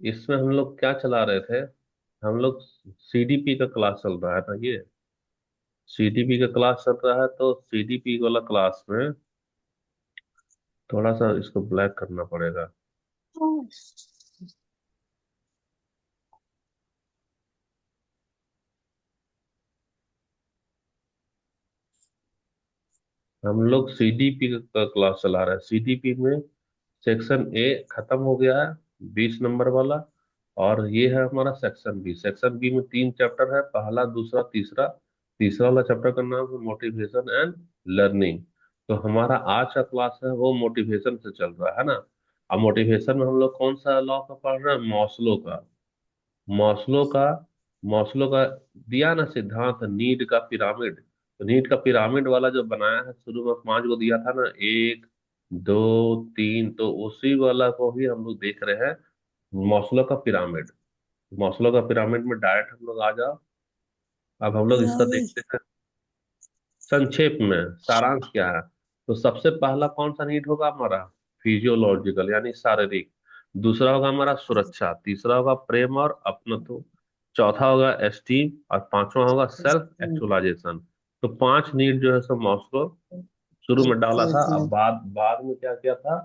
इसमें हम लोग क्या चला रहे थे? हम लोग सीडीपी का क्लास चल रहा है ना ये। सीडीपी का क्लास चल रहा है, तो सीडीपी वाला क्लास में थोड़ा सा इसको ब्लैक करना पड़ेगा। हम लोग सीडीपी का क्लास चला रहे हैं। सीडीपी में सेक्शन ए खत्म हो गया है, 20 नंबर वाला। और ये है हमारा सेक्शन बी। सेक्शन बी में 3 चैप्टर है, पहला, दूसरा, तीसरा। तीसरा वाला चैप्टर का नाम है मोटिवेशन एंड लर्निंग। तो हमारा आज का क्लास है वो मोटिवेशन से चल रहा है ना। अब मोटिवेशन में हम लोग कौन सा लॉ का पढ़ रहे हैं? मॉस्लो का। मॉस्लो का मॉस्लो का दिया ना सिद्धांत, नीड का पिरामिड। तो नीड का पिरामिड वाला जो बनाया है, शुरू में 5 को दिया था ना, 1, 2, 3, तो उसी वाला को ही हम लोग देख रहे हैं। मॉस्लो का पिरामिड। मॉस्लो का पिरामिड में डायरेक्ट हम लोग आ जाओ। अब हम लोग इसका देखते हैं संक्षेप में सारांश क्या है। तो सबसे पहला कौन सा नीड होगा हमारा? फिजियोलॉजिकल यानी शारीरिक। दूसरा होगा हमारा सुरक्षा। तीसरा होगा प्रेम और अपनत्व। चौथा होगा एस्टीम। और पांचवा होगा सेल्फ एक्चुअलाइजेशन। तो 5 नीड जो है सो मॉस्को शुरू में डाला था। अब बाद बाद में क्या किया था?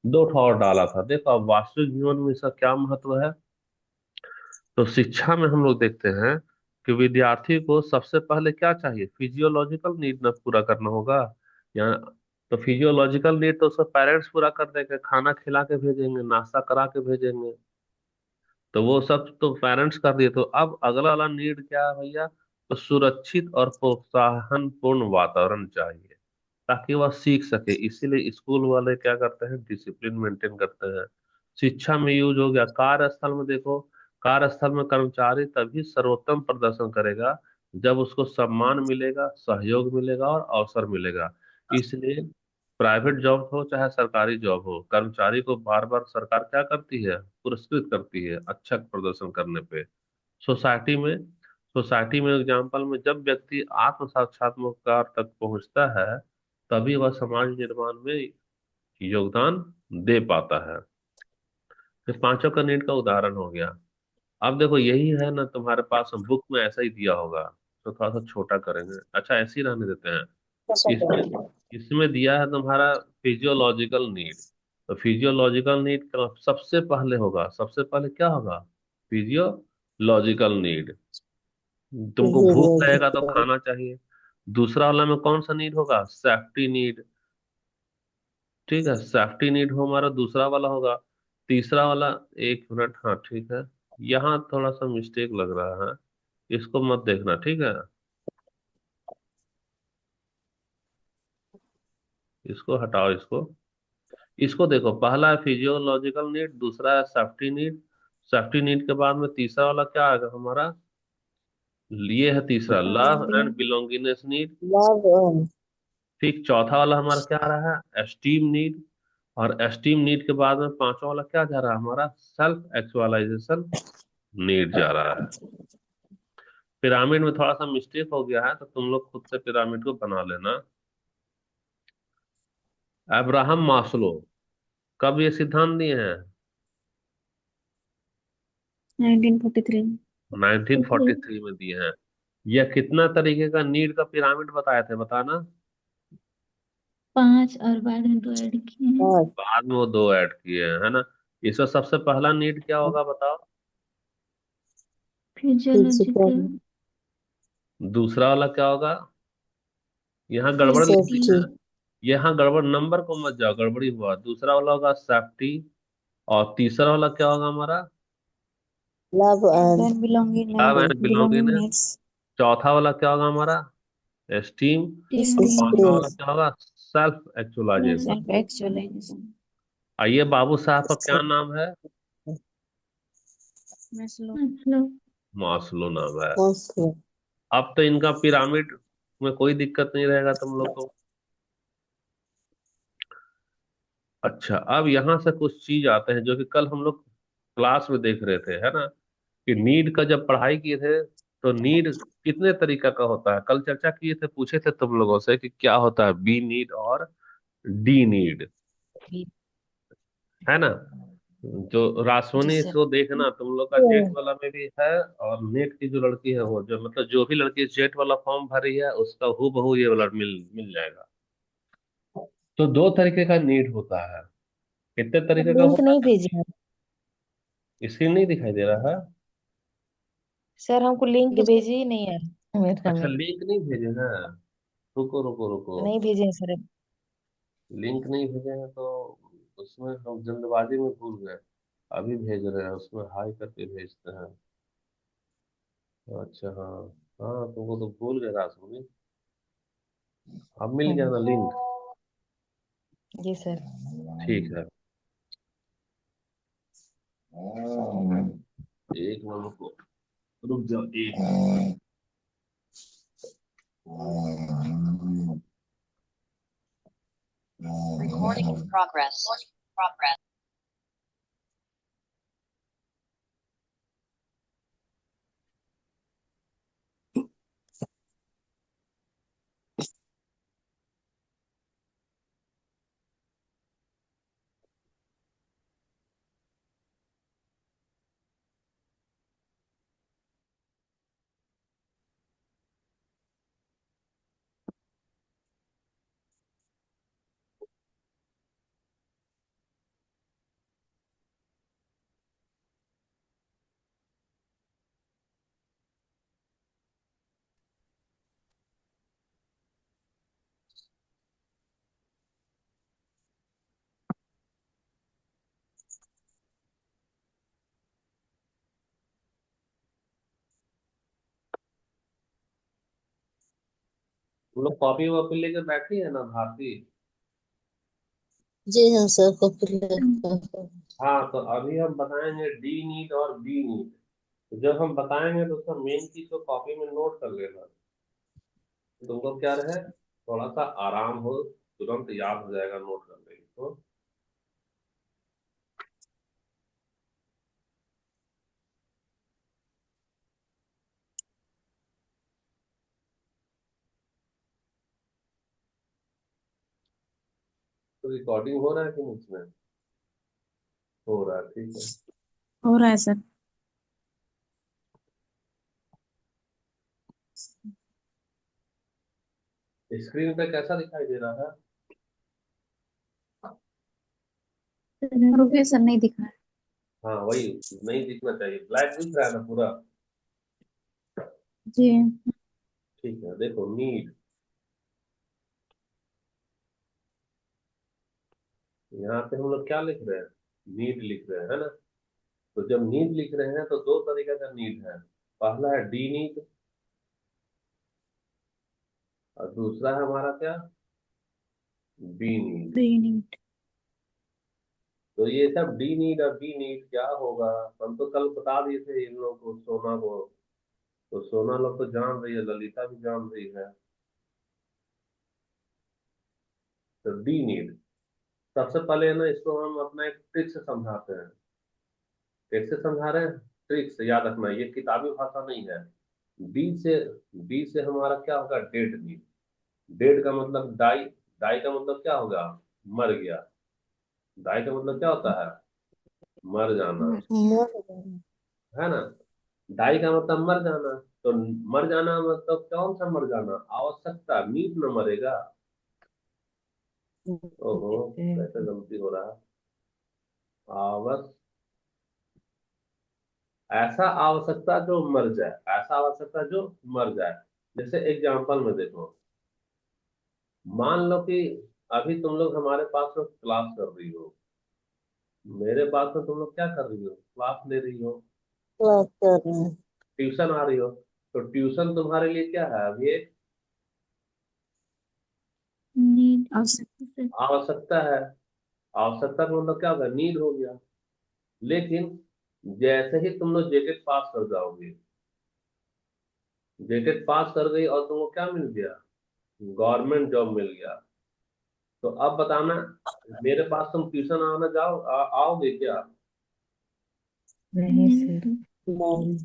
2 ठो और डाला था। देखो अब वास्तविक जीवन में इसका क्या महत्व है। तो शिक्षा में हम लोग देखते हैं कि विद्यार्थी को सबसे पहले क्या चाहिए? फिजियोलॉजिकल नीड ना पूरा करना होगा। या तो फिजियोलॉजिकल नीड तो उसका पेरेंट्स पूरा कर देंगे, खाना खिला के भेजेंगे, नाश्ता करा के भेजेंगे। तो वो सब तो पेरेंट्स कर दिए। तो अब अगला वाला नीड क्या है भैया? तो सुरक्षित और प्रोत्साहन पूर्ण वातावरण चाहिए, ताकि वह सीख सके। इसीलिए स्कूल वाले क्या करते हैं? डिसिप्लिन मेंटेन करते हैं। शिक्षा में यूज हो गया कार्यस्थल में। देखो, कार्यस्थल में कर्मचारी तभी सर्वोत्तम प्रदर्शन करेगा जब उसको सम्मान मिलेगा, सहयोग मिलेगा और अवसर मिलेगा। इसलिए प्राइवेट जॉब हो चाहे सरकारी जॉब हो, कर्मचारी को बार बार सरकार क्या करती है? पुरस्कृत करती है अच्छा प्रदर्शन करने पे। सोसाइटी में एग्जाम्पल में जब व्यक्ति आत्म साक्षात्कार तक पहुंचता है, तभी वह समाज निर्माण में योगदान दे पाता है। फिर पांचों का नीड का उदाहरण हो गया। अब देखो यही है ना, तुम्हारे पास बुक में ऐसा ही दिया होगा। तो थोड़ा सा छोटा करेंगे, अच्छा ऐसे ही रहने देते हैं। इसमें इसमें दिया है तुम्हारा फिजियोलॉजिकल नीड। तो फिजियोलॉजिकल नीड का सबसे पहले होगा, सबसे पहले क्या होगा? Physiological need. तुमको भूख लगेगा तो खाना चाहिए। दूसरा वाला में कौन सा नीड होगा? Safety need. ठीक है, सेफ्टी नीड हो हमारा दूसरा वाला होगा। तीसरा वाला, एक मिनट, हाँ ठीक है, यहाँ थोड़ा सा मिस्टेक लग रहा है, इसको मत देखना, ठीक है। इसको हटाओ, इसको। इसको देखो, पहला है फिजियोलॉजिकल नीड, दूसरा है सेफ्टी नीड। सेफ्टी नीड के बाद में तीसरा वाला क्या आएगा हमारा? ये है तीसरा, लव एंड बिलोंगिंगनेस नीड। ठीक, चौथा वाला हमारा क्या आ रहा है? Esteem need. और एस्टीम नीड के बाद में पांचवा वाला क्या जा रहा है हमारा? सेल्फ एक्चुअलाइजेशन नीड जा रहा है। पिरामिड में थोड़ा सा मिस्टेक हो गया है, तो तुम लोग खुद से पिरामिड को बना लेना। अब्राहम मास्लो कब ये सिद्धांत दिए हैं? 1943। 1943 में दिए हैं। यह कितना तरीके का नीड का पिरामिड बताए थे, बताना। 5 और बाद में 2 ऐड किए हैं। बाद में वो 2 ऐड किए हैं, है ना। इसका सबसे पहला नीड क्या होगा बताओ? फिजियोलॉजिकल। दूसरा वाला क्या होगा? यहाँ गड़बड़ लिख दी सेफ्टी। है। यहाँ गड़बड़, नंबर को मत जाओ, गड़बड़ी हुआ। दूसरा वाला होगा सेफ्टी। और तीसरा वाला क्या होगा हमारा? Then belonging love and belonging belongingness. Needs. चौथा वाला क्या होगा हमारा? एस्टीम। और पांचवा वाला क्या होगा? Self actualisation. Self actualisation. आइए, बाबू साहब का क्या नाम है? मैस्लो। मैस्लो। मास्लो नाम है। अब तो इनका पिरामिड में कोई दिक्कत नहीं रहेगा तुम लोग को। अच्छा, अब यहाँ से कुछ चीज आते हैं जो कि कल हम लोग क्लास में देख रहे थे, है ना। कि नीड का जब पढ़ाई किए थे, तो नीड कितने तरीका का होता है, कल चर्चा किए थे, पूछे थे तुम लोगों से कि क्या होता है बी नीड और डी नीड, है ना। जो जी रासवनी सर। इसको देखना, तुम लोग का जेट वाला में भी है। और नेट की जो लड़की है वो, जो मतलब जो भी लड़की जेट वाला फॉर्म भरी है उसका हु बहू ये वाला मिल मिल जाएगा। तो दो तरीके का नीट होता है। कितने तरीके का लिंक होता नहीं है? भेजे हैं। स्क्रीन नहीं दिखाई दे रहा है? सर हमको लिंक भेजे ही नहीं है मेरा अच्छा, में। लिंक नहीं भेजे हैं। रुको रुको रुको। नहीं भेजे हैं सर। लिंक नहीं भेजे हैं तो उसमें हम जल्दबाजी में भूल गए। अभी भेज रहे हैं, उसमें हाई करके भेजते हैं। अच्छा हाँ। हाँ, तुमको तो भूल गए रासमणी। अब मिल गया ना हम्म, लिंक? जी सर। ठीक है। एक मिनट रुको। रुक जाओ एक मिनट। Recording in progress. तुम लोग कॉपी वॉपी लेकर बैठी है ना भारती? जी हाँ सर, कॉपी लेकर। हाँ, तो अभी हम बताएंगे डी नीट और बी नीट। तो जब हम बताएंगे तो उसका मेन चीज को कॉपी में नोट कर लेना। तो तुमको क्या रहे, थोड़ा सा आराम हो, तुरंत याद हो जाएगा नोट कर लेंगे तो। रिकॉर्डिंग हो रहा है कि नहीं उसमें? हो रहा है, ठीक है। हो रहा है सर। स्क्रीन पे कैसा दिखाई दे रहा है? रुकिए सर, नहीं दिख रहा है। हाँ वही, नहीं दिखना चाहिए, ब्लैक दिख रहा है ना पूरा? जी। ठीक है, देखो नीट। यहाँ पे हम लोग क्या लिख रहे हैं? नीट लिख रहे हैं, है ना? तो जब नीट लिख रहे हैं तो दो तरीके का नीट है। पहला है डी नीट, और दूसरा है हमारा क्या, बी नीट। ग्रीन। तो ये सब डी नीट और बी नीट क्या होगा, हम तो कल बता दिए थे इन लोगों को, सोना को। तो सोना लोग तो जान रही है, ललिता भी जान रही है। तो डी नीट, सबसे पहले ना इसको हम अपना एक ट्रिक से समझाते हैं। कैसे समझा रहे हैं? ट्रिक से, याद रखना ये किताबी भाषा नहीं है। बी से, बी से हमारा क्या होगा, डेड नीट। डेड का मतलब डाई, डाई का मतलब क्या होगा, मर गया। डाई का मतलब क्या होता है, मर जाना, है ना? डाई का मतलब मर जाना। तो मर जाना मतलब कौन सा मर जाना, आवश्यकता, नीड में मरेगा। ओहो, कैसे गलती हो रहा है। आवश्यक, ऐसा आवश्यकता जो मर जाए, ऐसा आवश्यकता जो मर जाए। जैसे एग्जांपल में देखो, मान लो कि अभी तुम लोग हमारे पास में क्लास कर रही हो, मेरे पास में तुम लोग क्या कर रही हो, क्लास ले रही हो, क्लास कर रहे हैं। ट्यूशन आ रही हो। तो ट्यूशन तुम्हारे लिए क्या है अभी, एक नीड आवश्यकता से। आवश्यकता है। आवश्यकता का मतलब क्या होगा, नीड हो गया। लेकिन जैसे ही तुम लोग जेकेट पास कर जाओगे, जेकेट पास कर गई और तुमको क्या मिल गया, गवर्नमेंट जॉब मिल गया। तो अब बताना, मेरे पास तुम ट्यूशन आना आओगे क्या? नहीं सर। नहीं।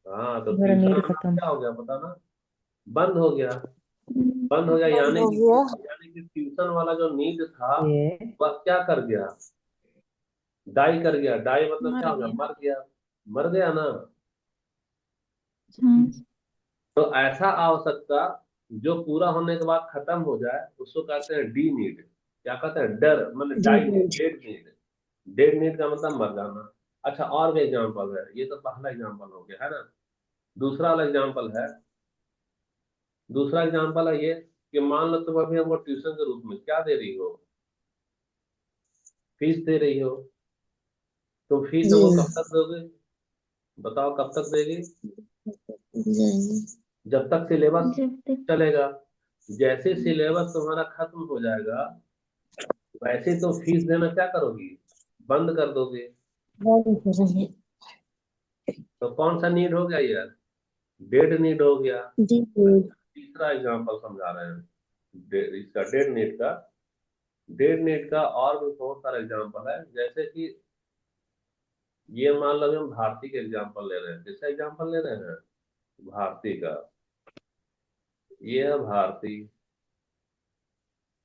हाँ, तो मेरा ट्यूशन नीड आना खत्म। क्या हो गया बताना, बंद हो गया। बंद हो गया बंद यानी हो कि, गया। यानी कि ट्यूशन वाला जो नीड था ये वह क्या कर गया, डाई कर गया, डाई मतलब क्या मर हो गया, गया। मर गया। मर गया ना। हम्म। तो ऐसा आवश्यकता जो पूरा होने के बाद खत्म हो जाए उसको कहते हैं डी नीड। क्या कहते हैं, डर मतलब जी डाई नीड, जी। Dead need. डेड नीड का मतलब मर जाना। अच्छा, और भी एग्जाम्पल है, ये तो पहला एग्जाम्पल हो गया है ना। दूसरा वाला एग्जाम्पल है, दूसरा एग्जाम्पल है ये कि मान लो तुम अभी हमको ट्यूशन के रूप में क्या दे रही हो, फीस दे रही हो। तो फीस जी। हमको कब तक दोगे, बताओ कब तक देगी। जाएंगे। जब तक सिलेबस जब तक। चलेगा। जैसे सिलेबस तुम्हारा खत्म हो जाएगा, वैसे तो फीस देना क्या करोगी, बंद कर दोगे। बहुत करेंगे। तो कौन सा नीड हो गया यार, डेड नीड हो गया। जी जी। तीसरा एग्जांपल समझा रहे हैं, इसका डेड नीड का। डेड नीड का और भी बहुत सारा एग्जांपल है, जैसे कि ये मान लो अभी हम भारती के एग्जांपल ले रहे हैं, किसका एग्जांपल ले रहे हैं, भारती का। ये है भारती।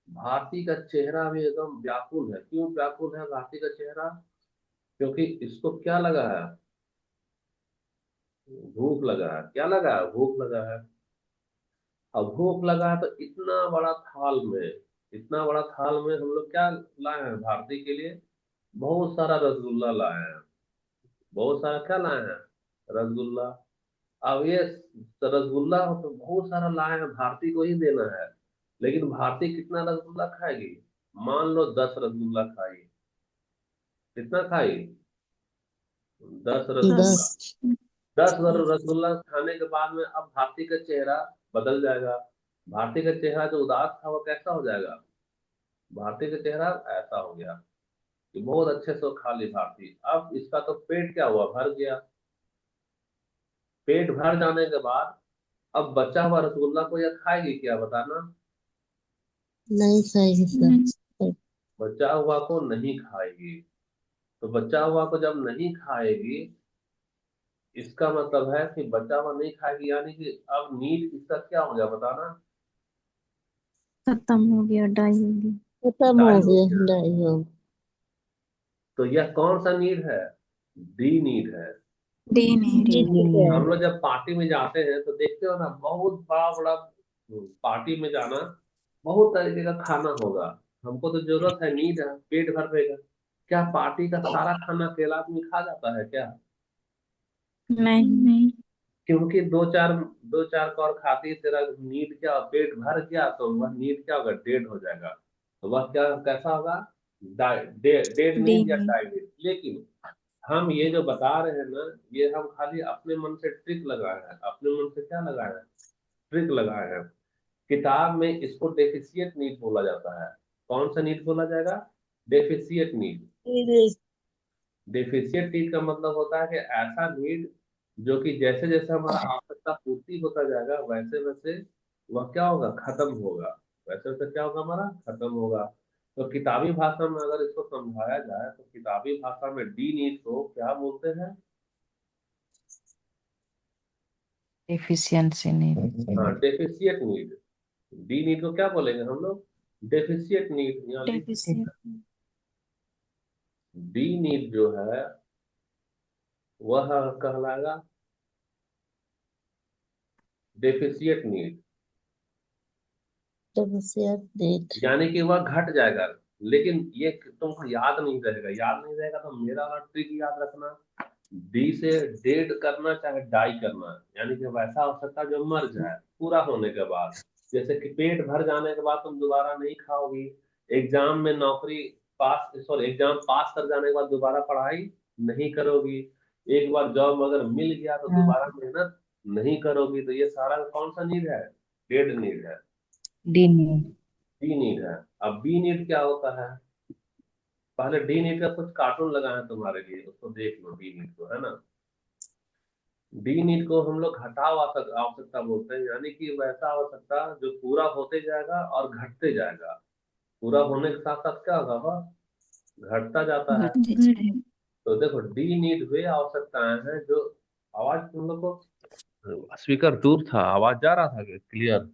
भारती का चेहरा भी एकदम व्याकुल है। क्यों व्याकुल है भारती का चेहरा, क्योंकि इसको क्या लगा है, भूख लगा है। क्या लगा है, भूख लगा है। अब भूख लगा है तो इतना बड़ा थाल में, इतना बड़ा थाल में हम लोग क्या लाए हैं भारती के लिए, बहुत सारा रसगुल्ला लाए हैं। बहुत सारा क्या लाए हैं, रसगुल्ला। अब ये रसगुल्ला तो बहुत सारा लाए हैं, भारती को ही देना है। लेकिन भारती कितना रसगुल्ला खाएगी, मान लो 10 रसगुल्ला खाई। कितना खाई, 10 रसगुल्ला। दस। 10 रसगुल्ला खाने के बाद में अब भारती का चेहरा बदल जाएगा। भारती का चेहरा जो उदास था वो कैसा हो जाएगा, भारती का चेहरा ऐसा हो गया कि बहुत अच्छे से वो खा ली भारती। अब इसका तो पेट क्या हुआ, भर गया। पेट भर जाने के बाद अब बचा हुआ रसगुल्ला को यह खाएगी क्या, बताना। नहीं खाएगी सर। बचा हुआ को नहीं खाएगी। तो बचा हुआ को जब नहीं खाएगी, इसका मतलब है कि बचा हुआ नहीं खाएगी, यानी कि अब नीड इसका क्या हो गया, बताना। खत्म हो गया, डाई हो गया। खत्म डाई हो हो गया, गया। डाई हो तो यह कौन सा नीड है, डी नीड है। डी नहीं डी गया। हम लोग जब पार्टी में जाते हैं तो देखते हो ना, बहुत बड़ा बड़ा पार्टी में जाना, बहुत तरीके का खाना होगा। हमको तो जरूरत है, नीड है, पेट भर रहेगा। क्या पार्टी का सारा खाना अकेला आदमी खा जाता है क्या, नहीं नहीं। क्योंकि दो चार कौर खाती तेरा नीड क्या, पेट भर गया तो वह नीड क्या होगा, डेड हो जाएगा। तो वह क्या कैसा होगा, डेड डी नीड या नहीं। Die need. लेकिन हम ये जो बता रहे हैं ना, ये हम खाली अपने मन से ट्रिक लगाए हैं, अपने मन से क्या लगाए हैं, ट्रिक लगाए हैं। किताब में इसको डेफिशिएंट नीड बोला जाता है। कौन सा नीड बोला जाएगा, डेफिशिएंट नीड। डेफिशिएंट नीड का मतलब होता है कि ऐसा नीड जो कि जैसे जैसे हमारा आवश्यकता पूर्ति होता जाएगा, वैसे वैसे वह क्या होगा, खत्म होगा। वैसे वैसे क्या होगा, हमारा खत्म होगा। तो किताबी भाषा में अगर इसको समझाया जाए तो किताबी भाषा में डी नीड को क्या बोलते हैं, एफिशिएंसी हाँ नहीं। Deficient need. डी नीड को क्या बोलेंगे हम लोग, डेफिशिएंट नीड, यहाँ लिख। डेफिशिएंट। डी नीड जो है वह कहलाएगा डेफिशिएंट नीड। Deficient date. यानी कि वह घट जाएगा। लेकिन ये तुमको याद नहीं रहेगा, याद नहीं रहेगा तो मेरा वाला ट्रिक याद रखना। डी से डेड करना चाहे डाई करना, यानी कि वैसा हो सकता है जो मर जाए पूरा होने के बाद। जैसे कि पेट भर जाने के बाद तुम दोबारा नहीं खाओगी। एग्जाम में नौकरी पास, सॉरी एग्जाम पास कर जाने के बाद दोबारा पढ़ाई नहीं करोगी। एक बार जॉब अगर मिल गया तो दोबारा मेहनत नहीं करोगी। तो ये सारा कौन सा नीड है, डेड नीड है। डी नहीं। बी नीड है। अब बी नीड क्या होता है, पहले डी नीड का कुछ कार्टून लगा है तुम्हारे लिए, उसको देख लो डी नीड को, है ना। डी नीड को हम लोग घटाव आवश्यकता बोलते हैं, यानी कि वैसा आवश्यकता जो पूरा होते जाएगा और घटते जाएगा। पूरा होने के साथ साथ क्या होगा, वह घटता जाता है। घटते जाए। तो देखो डी नीड वे आवश्यकताएं हैं जो, आवाज तुम लोग को, स्पीकर दूर था, आवाज जा रहा था क्लियर।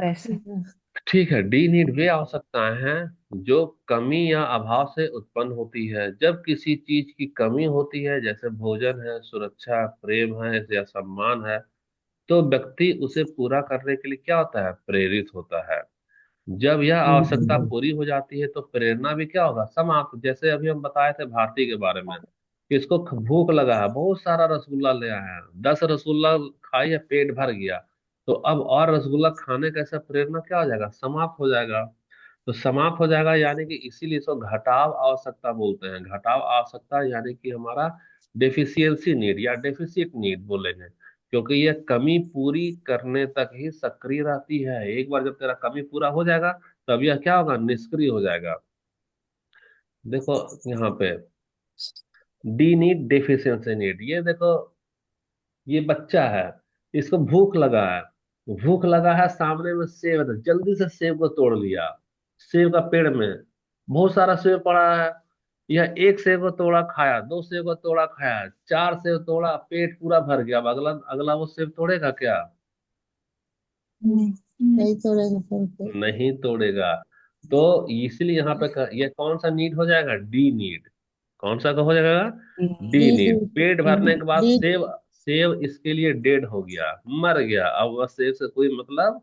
ऐसे। ठीक है, डी नीड वे आवश्यकताएं हैं जो कमी या अभाव से उत्पन्न होती है। जब किसी चीज की कमी होती है, जैसे भोजन है, सुरक्षा, प्रेम है या सम्मान है, तो व्यक्ति उसे पूरा करने के लिए क्या होता है, प्रेरित होता है। जब यह आवश्यकता पूरी हो जाती है तो प्रेरणा भी क्या होगा, समाप्त। जैसे अभी हम बताए थे भारती के बारे में कि इसको भूख लगा है, बहुत सारा रसगुल्ला ले आया है, 10 रसगुल्ला खाई है, पेट भर गया। तो अब और रसगुल्ला खाने का ऐसा प्रेरणा क्या हो जाएगा, समाप्त हो जाएगा। तो समाप्त हो जाएगा यानी कि इसीलिए इसको घटाव आवश्यकता बोलते हैं। घटाव आवश्यकता यानी कि हमारा डेफिशिएंसी नीड या डेफिसिट नीड बोलेंगे, क्योंकि यह कमी पूरी करने तक ही सक्रिय रहती है। एक बार जब तेरा कमी पूरा हो जाएगा तब यह क्या होगा, निष्क्रिय हो जाएगा। देखो यहाँ पे डी नीड डेफिशिएंसी नीड, ये देखो, ये बच्चा है, इसको भूख लगा है, भूख लगा है, सामने में सेब है, तो जल्दी से सेब को तोड़ लिया। सेब का पेड़ में बहुत सारा सेब पड़ा है, यह एक सेब को तोड़ा खाया, दो सेब को तोड़ा खाया, चार सेब तोड़ा, पेट पूरा भर गया। अब अगला अगला वो सेब तोड़ेगा क्या, नहीं, नहीं तोड़ेगा सर पे। नहीं तोड़ेगा। तो इसलिए यहाँ पे ये कौन सा नीड हो जाएगा, डी नीड। कौन सा का हो जाएगा, डी डी नीड। पेट भरने के बाद डी सेब, सेब इसके लिए डेड हो गया, मर गया, अब वह सेब से कोई मतलब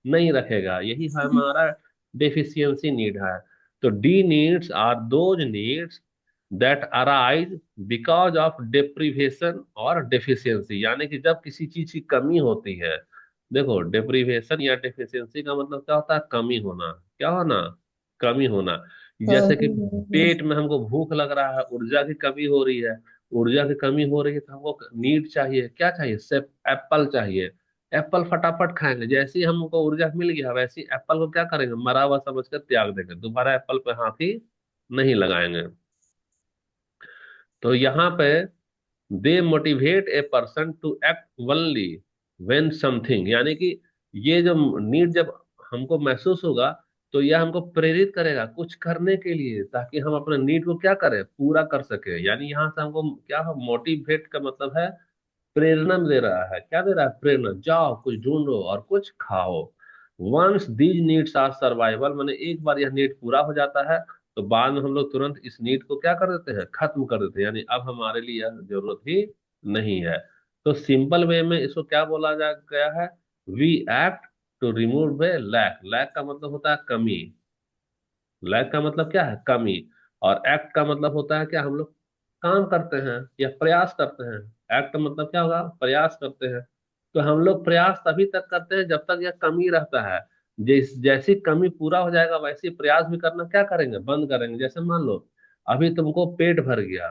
नहीं रखेगा। यही हमारा डेफिशिएंसी नीड है। तो D needs are those needs that arise because of deprivation और डेफिशिएंसी, यानी कि जब किसी चीज की कमी होती है। देखो डेप्रिवेशन या डेफिशिएंसी का मतलब क्या होता है, कमी होना। क्या होना, कमी होना। जैसे कि पेट में हमको भूख लग रहा है, ऊर्जा की कमी हो रही है, ऊर्जा की कमी हो रही है तो हमको नीड चाहिए, क्या चाहिए, सिर्फ एप्पल चाहिए। एप्पल फटाफट खाएंगे, जैसे ही हमको ऊर्जा मिल गया वैसे ही एप्पल को क्या करेंगे, मरा हुआ समझ कर त्याग देंगे, दोबारा एप्पल पे हाथ ही नहीं लगाएंगे। तो यहाँ पे they motivate a person to act only when something, यानी कि ये जो नीड जब हमको महसूस होगा तो यह हमको प्रेरित करेगा कुछ करने के लिए, ताकि हम अपने नीड को क्या करें, पूरा कर सके। यानी यहाँ से हमको क्या हो, मोटिवेट का मतलब है प्रेरणा दे रहा है। क्या दे रहा है, प्रेरणा, जाओ कुछ ढूंढो और कुछ खाओ। Once these needs are survival, मैंने एक बार यह नीड पूरा हो जाता है तो बाद में हम लोग तुरंत इस नीड को क्या कर देते हैं, खत्म कर देते हैं, यानी अब हमारे लिए यह जरूरत ही नहीं है। तो सिंपल वे में इसको क्या बोला जा गया है, we act to remove a lack. Lack का मतलब होता है कमी, लैक का मतलब क्या है, कमी। और एक्ट का मतलब होता है क्या, हम लोग काम करते हैं या प्रयास करते हैं। एक्ट मतलब क्या होगा, प्रयास करते हैं। तो हम लोग प्रयास तभी तक करते हैं जब तक यह कमी रहता है। जैसी कमी पूरा हो जाएगा वैसे प्रयास भी करना क्या करेंगे, बंद करेंगे। जैसे मान लो अभी तुमको पेट भर गया,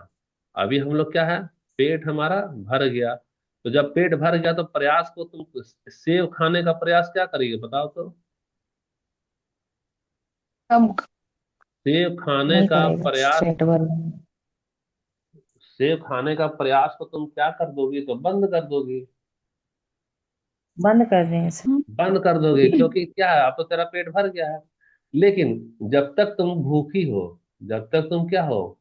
अभी हम लोग क्या है, पेट हमारा भर गया। तो जब पेट भर गया तो प्रयास को तुम सेव खाने का प्रयास क्या करेंगे बताओ तो, कम सेव खाने नहीं का करेगा प्रयास, पेट भर। सेब खाने का प्रयास को तुम क्या कर दोगी, तो बंद कर दोगी। बंद कर दें इसे। बंद कर दोगे क्योंकि क्या है, अब तो तेरा पेट भर गया है। लेकिन जब तक तुम भूखी हो, जब तक तुम क्या हो,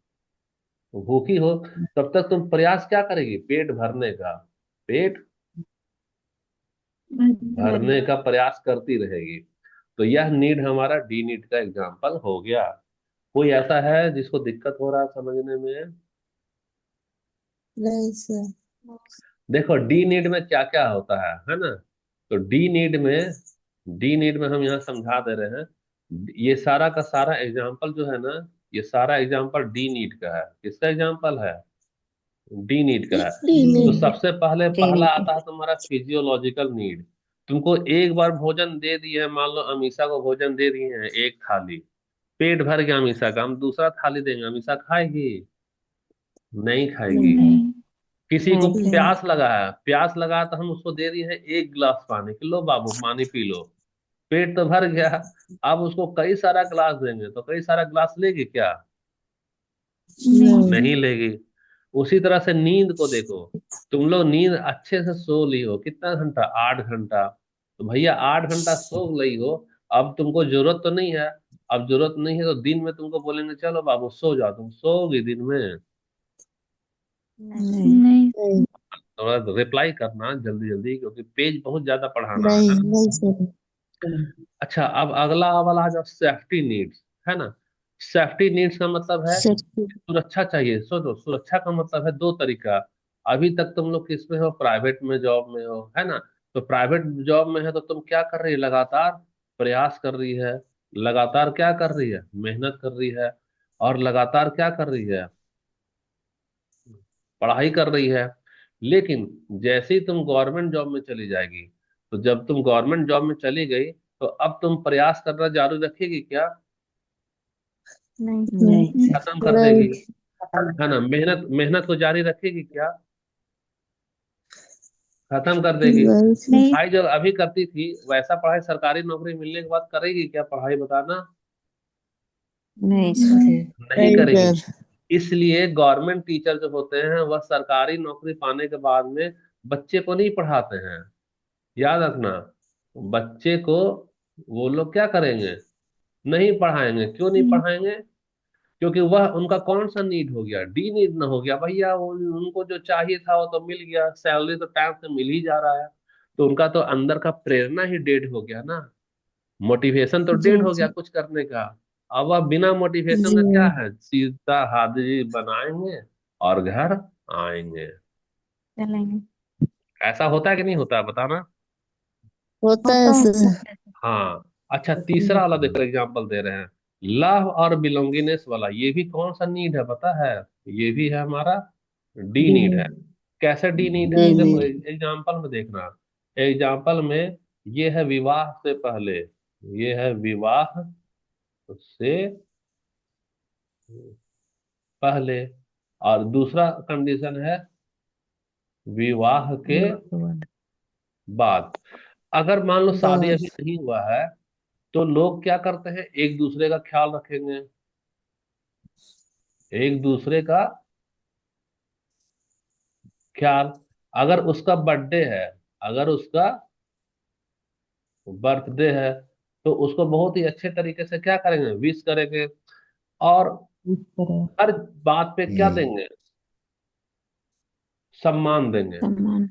भूखी हो, तब तक तुम प्रयास क्या करेगी, पेट भरने का, पेट भरने का प्रयास करती रहेगी। तो यह नीड हमारा डी नीड का एग्जाम्पल हो गया। कोई ऐसा है जिसको दिक्कत हो रहा है समझने में। नहीं सर। देखो डी नीड में क्या क्या होता है ना। तो डी नीड में हम यहाँ समझा दे रहे हैं। ये सारा का सारा एग्जाम्पल जो है ना, ये सारा एग्जाम्पल डी नीड का है। किसका एग्जाम्पल है, डी नीड का है। तो सबसे पहले पहला आता है तुम्हारा फिजियोलॉजिकल नीड। तुमको एक बार भोजन दे दिए है, मान लो अमीषा को भोजन दे दिए हैं एक थाली, पेट भर गया अमीषा का, हम दूसरा थाली देंगे, अमीषा खाएगी, नहीं खाएगी। नहीं। किसी को नहीं। प्यास लगा है, प्यास लगा तो हम उसको दे दिए हैं एक गिलास पानी कि लो बाबू पानी पी लो, पेट तो भर गया। अब उसको कई सारा गिलास देंगे तो कई सारा गिलास लेगी क्या, नहीं। नहीं लेगी। उसी तरह से नींद को देखो, तुम लोग नींद अच्छे से सो ली हो, कितना घंटा, 8 घंटा। तो भैया 8 घंटा सो ली हो, अब तुमको जरूरत तो नहीं है। अब जरूरत नहीं है तो दिन में तुमको बोलेंगे चलो बाबू सो जाओ, तुम सोओगी दिन में। नहीं। नहीं। थोड़ा रिप्लाई करना जल्दी जल्दी, क्योंकि पेज बहुत ज्यादा पढ़ाना है नहीं ना। नहीं सर। अच्छा, अब अगला वाला आ जाओ, सेफ्टी नीड्स, है ना। सेफ्टी नीड्स का मतलब है सच। सुरक्षा चाहिए। सोचो, सुरक्षा का मतलब है दो तरीका। अभी तक तुम लोग किस में हो, प्राइवेट में जॉब में हो, है ना। तो प्राइवेट जॉब में है तो तुम क्या कर रही है, लगातार प्रयास कर रही है, लगातार क्या कर रही है, मेहनत कर रही है, और लगातार क्या कर रही है, पढ़ाई कर रही है। लेकिन जैसे ही तुम गवर्नमेंट जॉब में चली जाएगी, तो जब तुम गवर्नमेंट जॉब में चली गई, तो अब तुम प्रयास करना जारी रखेगी क्या, नहीं नहीं खत्म कर नहीं। देगी, है ना। मेहनत मेहनत को जारी रखेगी क्या, खत्म कर देगी। नहीं पढ़ाई जो अभी करती थी वैसा पढ़ाई सरकारी नौकरी मिलने के बाद करेगी क्या, पढ़ाई बताना। नहीं सर। नहीं नहीं करेगी। सर। इसलिए गवर्नमेंट टीचर जो होते हैं वह सरकारी नौकरी पाने के बाद में बच्चे को नहीं पढ़ाते हैं, याद रखना। बच्चे को वो लोग क्या करेंगे, नहीं पढ़ाएंगे। क्यों नहीं पढ़ाएंगे, क्योंकि वह उनका कौन सा नीड हो गया, डी नीड ना हो गया भैया। वो उनको जो चाहिए था वो तो मिल गया, सैलरी तो टाइम से मिल ही जा रहा है। तो उनका तो अंदर का प्रेरणा ही डेड हो गया ना, मोटिवेशन तो जी डेड हो गया जी कुछ करने का। अब वह बिना मोटिवेशन जी। का क्या है, सीधा हाजिरी बनाएंगे और घर आएंगे। चलेंगे। ऐसा होता है कि नहीं होता है, बताना। होता है होता है सर। सर। हाँ। अच्छा, तीसरा वाला देखो, एग्जांपल दे रहे हैं, लव और बिलोंगिनेस वाला। ये भी कौन सा नीड है पता है, ये भी है हमारा डी नीड है। कैसे डी नीड है, जी जी। देखो एग्जांपल में देखना। एग्जांपल में ये है विवाह से पहले, ये है विवाह से पहले, और दूसरा कंडीशन है विवाह के बाद। अगर मान लो शादी अभी बस। नहीं हुआ है, तो लोग क्या करते हैं, एक दूसरे का ख्याल रखेंगे, एक दूसरे का ख्याल। अगर उसका बर्थडे है, अगर उसका बर्थडे है, तो उसको बहुत ही अच्छे तरीके से क्या करेंगे, विश करेंगे। और इस तरह। हर बात पे क्या देंगे, सम्मान देंगे। सम्मान।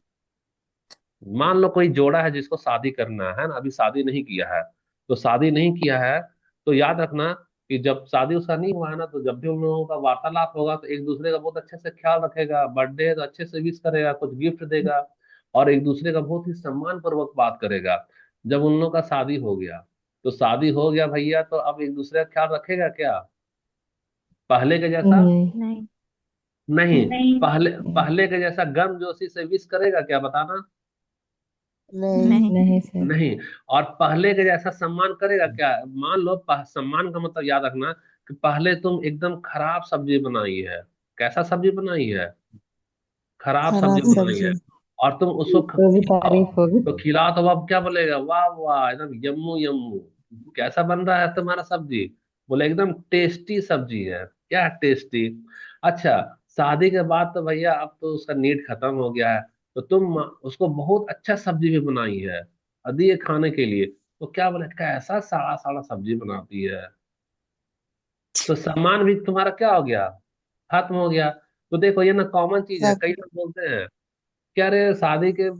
मान लो कोई जोड़ा है जिसको शादी करना है ना, अभी शादी नहीं किया है, तो शादी नहीं किया है, तो याद रखना कि जब शादी उसका नहीं हुआ है ना, तो जब भी उन लोगों का वार्तालाप होगा तो एक दूसरे का बहुत अच्छे से ख्याल रखेगा, बर्थडे है तो अच्छे से विश करेगा, कुछ गिफ्ट देगा, और एक दूसरे का बहुत ही सम्मान पूर्वक बात करेगा। जब उन लोगों का शादी हो गया, तो शादी हो गया भैया, तो अब एक दूसरे का ख्याल रखेगा क्या, पहले के जैसा। नहीं नहीं। नहीं पहले पहले के जैसा गर्म जोशी से विश करेगा क्या, बताना। नहीं नहीं सर। नहीं। और पहले के जैसा सम्मान करेगा क्या, मान लो सम्मान का मतलब याद रखना कि पहले तुम एकदम खराब सब्जी बनाई है, कैसा सब्जी बनाई है, खराब सब्जी खराब बनाई है, सब्जी। और तुम उसको तो भी खिलाओ, तारीफ होगी। तो खिलाओ तो वो अब क्या बोलेगा, वाह वाह एकदम यम्मू यम्मू, कैसा बन रहा है तुम्हारा सब्जी, बोले एकदम टेस्टी सब्जी है, क्या टेस्टी। अच्छा, शादी के बाद तो भैया अब तो उसका नीड खत्म हो गया है, तो तुम उसको बहुत अच्छा सब्जी भी बनाई है, दिए खाने के लिए, तो क्या बोले, कैसा साड़ा साड़ा सब्जी बनाती है, तो सामान भी तुम्हारा क्या हो गया, खत्म हो गया। तो देखो ये ना कॉमन चीज है, कई सच। लोग बोलते हैं क्या रे, शादी के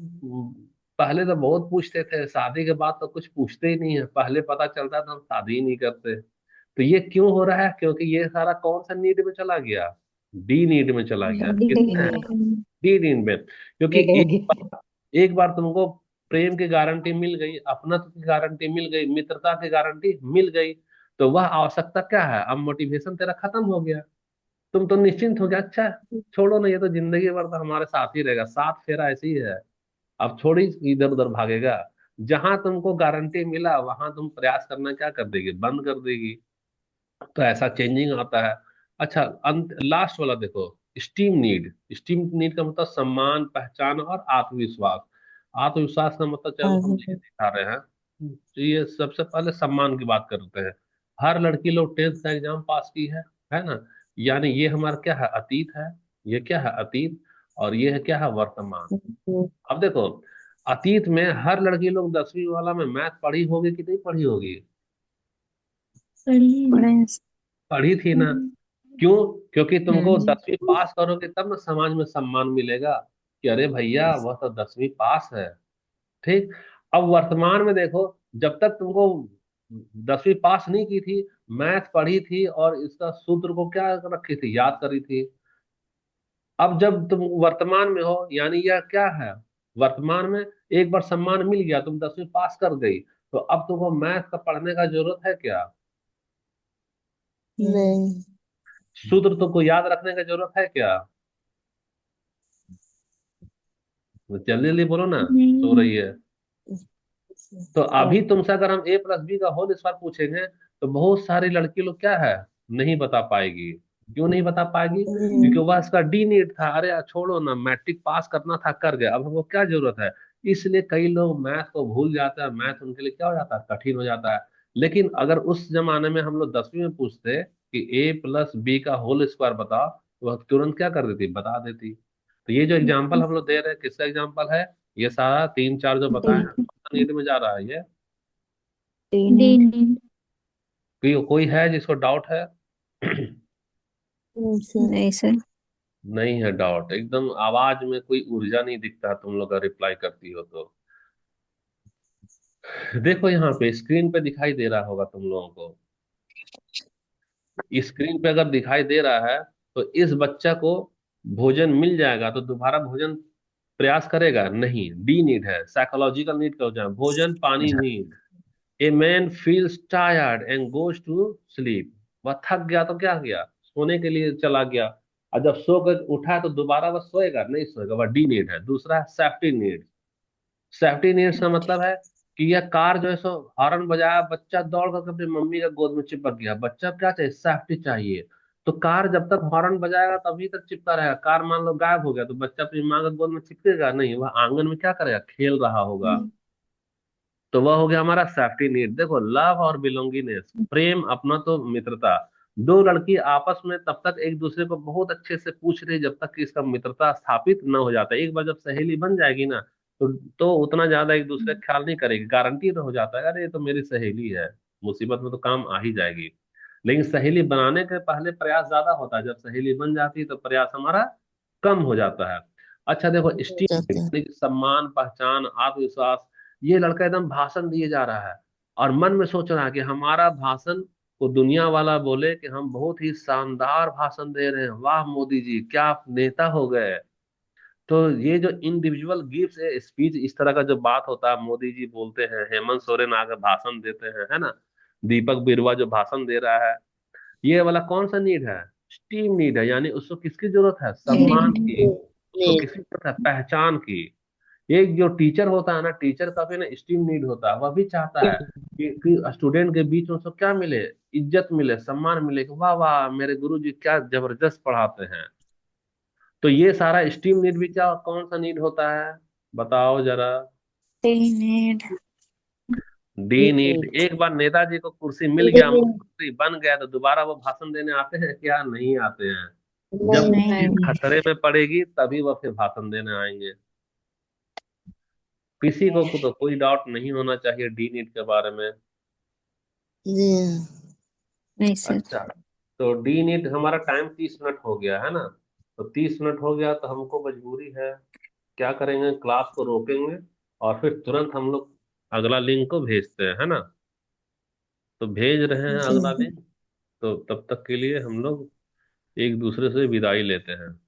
पहले तो बहुत पूछते थे, शादी के बाद तो कुछ पूछते ही नहीं है, पहले पता चलता था हम शादी ही नहीं करते। तो ये क्यों हो रहा है, क्योंकि ये सारा कौन सा नीड में चला गया, डी नीड में चला गया, बॉडी किसमें, नहीं। डी नीड में। क्योंकि डेड होगी। एक बार तुमको प्रेम की गारंटी मिल गई, अपनत्व की गारंटी मिल गई, मित्रता की गारंटी मिल गई, तो वह आवश्यकता क्या है, अब मोटिवेशन तेरा खत्म हो गया, तुम तो निश्चिंत हो गया, अच्छा छोड़ो ना, ये तो जिंदगी भर तो हमारे साथ ही रहेगा, साथ फेरा ऐसे ही है, अब थोड़ी इधर उधर भागेगा। जहां तुमको गारंटी मिला वहां तुम प्रयास करना क्या कर देगी, बंद कर देगी। तो ऐसा चेंजिंग आता है। अच्छा, अंत लास्ट वाला देखो, स्टीम नीड। स्टीम नीड का मतलब सम्मान, पहचान और आत्मविश्वास। आत्मविश्वास का मतलब चलो हम ये आगे। दिखा रहे हैं, तो ये सबसे पहले सम्मान की बात करते हैं। हर लड़की लोग 10th का एग्जाम पास की है ना। यानी ये हमारा क्या है, अतीत है, ये क्या है, अतीत, और ये है क्या है, वर्तमान। अब देखो, अतीत में हर लड़की लोग 10वीं वाला में मैथ पढ़ी होगी कि नहीं पढ़ी होगी, पढ़े। पढ़ी थी ना। क्यों, क्योंकि तुमको हम्म। 10वीं पास करोगे तब ना समाज में सम्मान मिलेगा, कि अरे भैया वह तो 10वीं पास है। ठीक। अब वर्तमान में देखो, जब तक तुमको 10वीं पास नहीं की थी, मैथ पढ़ी थी और इसका सूत्र को क्या रखी थी, याद करी थी। अब जब तुम वर्तमान में हो, यानी यह क्या है, वर्तमान में एक बार सम्मान मिल गया, तुम 10वीं पास कर गई, तो अब तुमको मैथ का पढ़ने का जरूरत है क्या? नहीं। सूत्र तुमको याद रखने की जरूरत है क्या? जल्दी जल्दी बोलो ना, सो नहीं। रही है। तो अभी तुमसे अगर हम ए प्लस बी का होल स्क्वायर पूछेंगे, तो बहुत सारी लड़की लोग क्या है, नहीं बता पाएगी। क्यों नहीं बता पाएगी? क्योंकि वह इसका डी नीट था, अरे यार छोड़ो ना, मैट्रिक पास करना था कर गए, अब हमको क्या जरूरत है। इसलिए कई लोग मैथ को भूल जाते हैं, मैथ उनके लिए क्या हो जाता है, कठिन हो जाता है। लेकिन अगर उस जमाने में हम लोग 10वीं में पूछते कि ए प्लस बी का होल स्क्वायर बताओ, तो वह तुरंत क्या कर देती, बता देती। तो ये जो एग्जाम्पल हम लोग दे रहे हैं, किसका एग्जाम्पल है? ये सारा तीन चार जो बताए हैं, नीट में जा रहा है ये। नहीं। कोई है जिसको डाउट है? नहीं सर। नहीं है डाउट, एकदम आवाज में कोई ऊर्जा नहीं दिखता तुम लोग का, रिप्लाई करती हो तो। देखो यहाँ पे स्क्रीन पे दिखाई दे रहा होगा तुम लोगों को, स्क्रीन पे अगर दिखाई दे रहा है, तो इस बच्चा को भोजन मिल जाएगा तो दोबारा भोजन प्रयास करेगा नहीं, डी नीड है, साइकोलॉजिकल नीड का हो जाए, भोजन पानी need. A man feels tired and goes to sleep. वह थक गया तो क्या गया, सोने के लिए चला गया। और जब सो कर उठा तो दोबारा वह सोएगा नहीं, सोएगा, वह डी नीड है। दूसरा है सेफ्टी नीड। सेफ्टी नीड्स का मतलब है कि यह कार जो है सो हॉर्न बजाया, बच्चा दौड़ करके अपनी मम्मी के गोद में चिपक गया, बच्चा क्या चाहिए, सेफ्टी चाहिए। तो कार जब तक हॉर्न बजाएगा तभी तक चिपका रहेगा, कार मान लो गायब हो गया तो बच्चा अपनी माँ के गोद में चिपकेगा नहीं, वह आंगन में क्या करेगा, खेल रहा होगा। तो वह हो गया हमारा सेफ्टी नीड। देखो लव और बिलोंगिनेस, प्रेम, अपना तो मित्रता। दो लड़की आपस में तब तक एक दूसरे को बहुत अच्छे से पूछ रही जब तक कि इसका मित्रता स्थापित न हो जाता है। एक बार जब सहेली बन जाएगी ना, तो उतना ज्यादा एक दूसरे का ख्याल नहीं करेगी, गारंटी हो जाता है, अरे ये तो मेरी सहेली है, मुसीबत में तो काम आ ही जाएगी। लेकिन सहेली बनाने के पहले प्रयास ज्यादा होता है, जब सहेली बन जाती है तो प्रयास हमारा कम हो जाता है। अच्छा देखो, जाते हैं। स्टीम, सम्मान, पहचान, आत्मविश्वास। ये लड़का एकदम भाषण दिए जा रहा है और मन में सोच रहा है कि हमारा भाषण को दुनिया वाला बोले कि हम बहुत ही शानदार भाषण दे रहे हैं, वाह मोदी जी क्या आप नेता हो गए। तो ये जो इंडिविजुअल गिव्स ए स्पीच, इस तरह का जो बात होता है, मोदी जी बोलते हैं, हेमंत सोरेन आकर भाषण देते हैं, है ना, दीपक बिरवा जो भाषण दे रहा है, ये वाला कौन सा नीड है, स्टीम नीड है। यानी उसको किसकी जरूरत है, सम्मान की। उसको किसकी जरूरत है, पहचान की। एक जो टीचर होता है ना, टीचर का भी ना स्टीम नीड होता है, वह भी चाहता है कि स्टूडेंट के बीच में उसको क्या मिले, इज्जत मिले, सम्मान मिले, कि वाह वाह मेरे गुरु जी क्या जबरदस्त पढ़ाते हैं। तो ये सारा स्टीम नीड भी क्या, कौन सा नीड होता है, बताओ जरा। D need. एक बार नेताजी को कुर्सी मिल गया, मुख्यमंत्री बन गया, तो दोबारा वो भाषण देने आते हैं क्या, नहीं आते हैं। जब कुर्सी नहीं। खतरे में पड़ेगी तभी वह फिर भाषण देने आएंगे। किसी को तो कोई डाउट नहीं होना चाहिए डी नीट के बारे में। नहीं सर। अच्छा, तो डी नीट हमारा टाइम 30 मिनट हो गया है ना, तो 30 मिनट हो गया तो हमको मजबूरी है, क्या करेंगे, क्लास को रोकेंगे और फिर तुरंत हम लोग अगला लिंक को भेजते हैं, है ना। तो भेज रहे हैं अगला लिंक। तो तब तक के लिए हम लोग एक दूसरे से विदाई लेते हैं।